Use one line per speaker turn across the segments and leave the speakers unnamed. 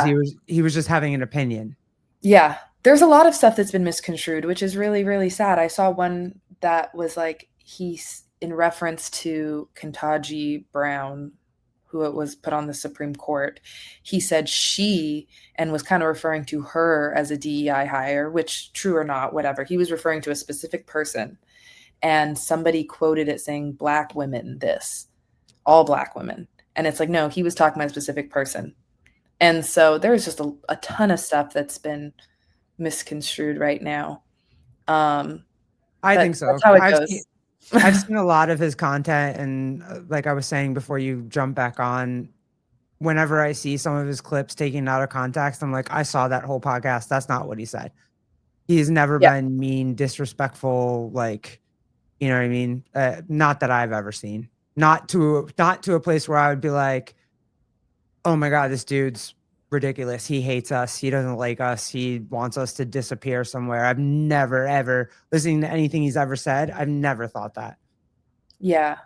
he was just having an opinion.
Yeah. There's a lot of stuff that's been misconstrued, which is really, really sad. I saw one that was like he's in reference to Ketanji Brown, who it was put on the Supreme Court. He said she and was kind of referring to her as a DEI hire, which true or not, whatever. He was referring to a specific person. And somebody quoted it saying black women this, all black women. And it's like, no, he was talking about a specific person. And so there's just a ton of stuff that's been misconstrued right now.
I
But
think so.
that's how it goes.
I've seen a lot of his content, and like I was saying before you jump back on, whenever I see some of his clips taken out of context, I'm like, I saw that whole podcast. That's not what he said. He's never
Yeah.
been mean, disrespectful, like, you know what I mean? Not that I've ever seen. Not to a place where I would be like, oh my God, this dude's ridiculous. He hates us. He doesn't like us. He wants us to disappear somewhere. I've never, ever, listening to anything he's ever said, I've never thought that.
Yeah.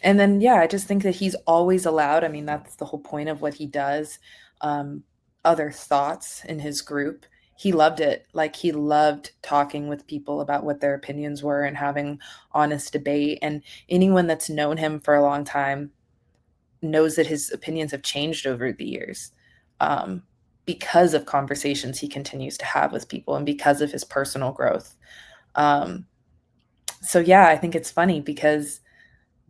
And then, yeah, I just think that he's always allowed, I mean, that's the whole point of what he does, um, other thoughts in his group. He loved it. Like, he loved talking with people about what their opinions were and having honest debate. And anyone that's known him for a long time knows that his opinions have changed over the years, um, because of conversations he continues to have with people and because of his personal growth. Um, so yeah, I think it's funny because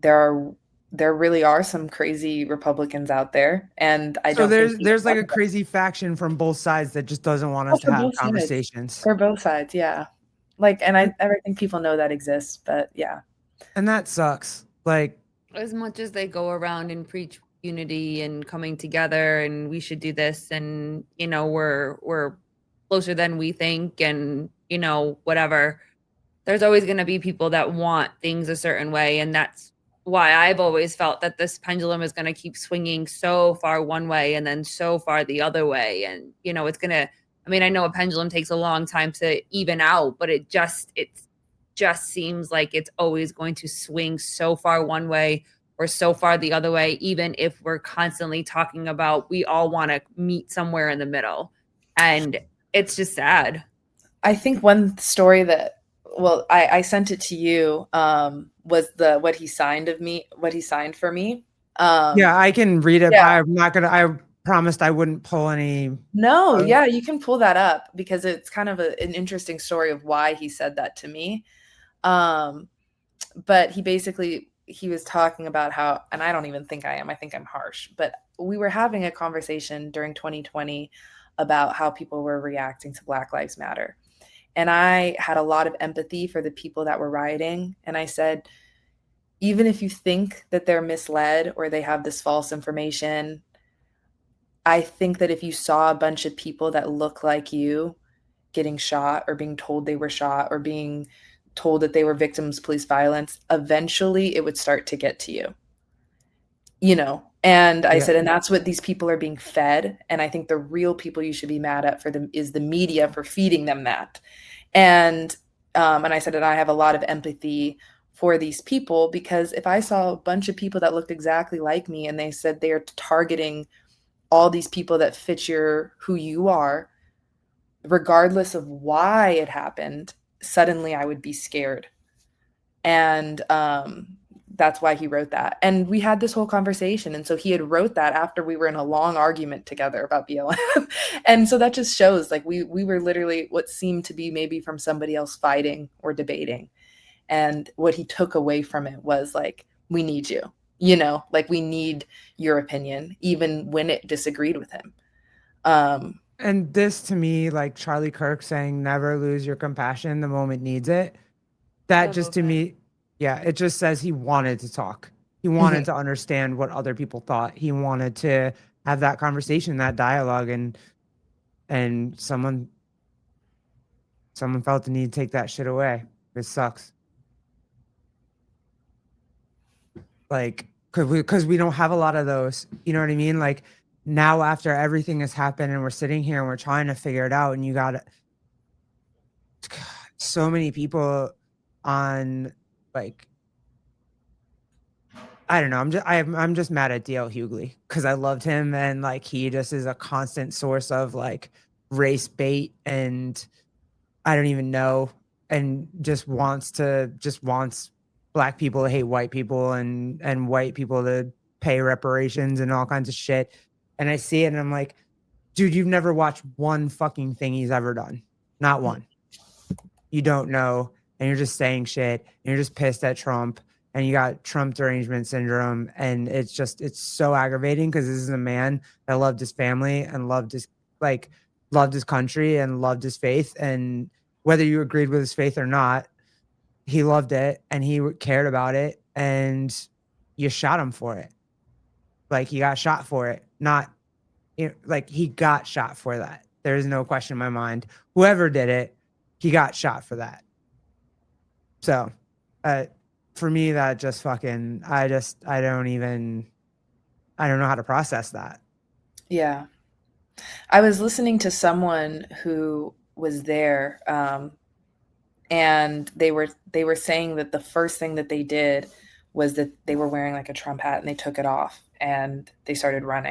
there are there really are some crazy Republicans out there, and I
So
don't think people
there's like
talk
a
about it.
crazy faction from both sides that just doesn't want
Oh,
us to
for
have
both sides.
conversations.
For both sides, yeah. Like, and I think people know that exists, but yeah.
And that sucks. Like,
As much as they go around and preach unity and coming together and we should do this and we're closer than we think and whatever, there's always going to be people that want things a certain way, and that's why I've always felt that this pendulum is going to keep swinging so far one way and then so far the other way. And it's going to, I mean, I know a pendulum takes a long time to even out, but it just seems like it's always going to swing so far one way or so far the other way, even if we're constantly talking about we all want to meet somewhere in the middle. And it's just sad.
I think one story that, well, I sent it to you, was the what he signed of me, what he signed for me.
yeah, I can read it, but
Yeah.
I'm not gonna. I promised I wouldn't pull any.
No, yeah, you can pull that up because it's kind of an interesting story of why he said that to me. Um, but he was talking about how, and I don't even think I am, I think I'm harsh, but we were having a conversation during 2020 about how people were reacting to Black Lives Matter. And I had a lot of empathy for the people that were rioting. And I said, even if you think that they're misled or they have this false information, I think that if you saw a bunch of people that look like you getting shot or being told they were shot or being told that they were victims of police violence, eventually it would start to get to you. And I
Yeah,
said, and that's what these people are being fed. And I think the real people you should be mad at for them is the media for feeding them that. And I said, and I have a lot of empathy for these people because if I saw a bunch of people that looked exactly like me and they said they are targeting all these people that fit who you are, regardless of why it happened, suddenly I would be scared. And that's why he wrote that. And we had this whole conversation. And so he had wrote that after we were in a long argument together about BLM. And so that just shows like we were literally what seemed to be maybe from somebody else fighting or debating. And what he took away from it was like, we need you, like we need your opinion, even when it disagreed with him.
and this to me, like Charlie Kirk saying, "Never lose your compassion. The moment needs it." That
I
just
love
to
that.
me, yeah, it just says he wanted to talk. He
Mhm.
wanted to understand what other people thought. He wanted to have that conversation, that dialogue, and someone felt the need to take that shit away. It sucks. Like, because we don't have a lot of those. You know what I mean? Like now, after everything has happened, and we're sitting here and we're trying to figure it out, and you got so many people on like I don't know. I'm just mad at DL Hughley because I loved him, and like he just is a constant source of like race bait, and I don't even know, and just wants black people to hate white people, and white people to pay reparations and all kinds of shit. And I see it and I'm like, dude, you've never watched one fucking thing he's ever done. Not one. You don't know, and you're just saying shit, and you're just pissed at Trump, and you got Trump derangement syndrome, and it's so aggravating because this is a man that loved his family and loved his country and loved his faith, and whether you agreed with his faith or not, he loved it and he cared about it, and you shot him for it. Like he got shot for it, not like he got shot for that. There is no question in my mind. Whoever did it, he got shot for that. So, for me, that just fucking, I don't know how to process that.
Yeah. I was listening to someone who was there, and they were saying that the first thing that they did was that they were wearing like a Trump hat and they took it off and they started running.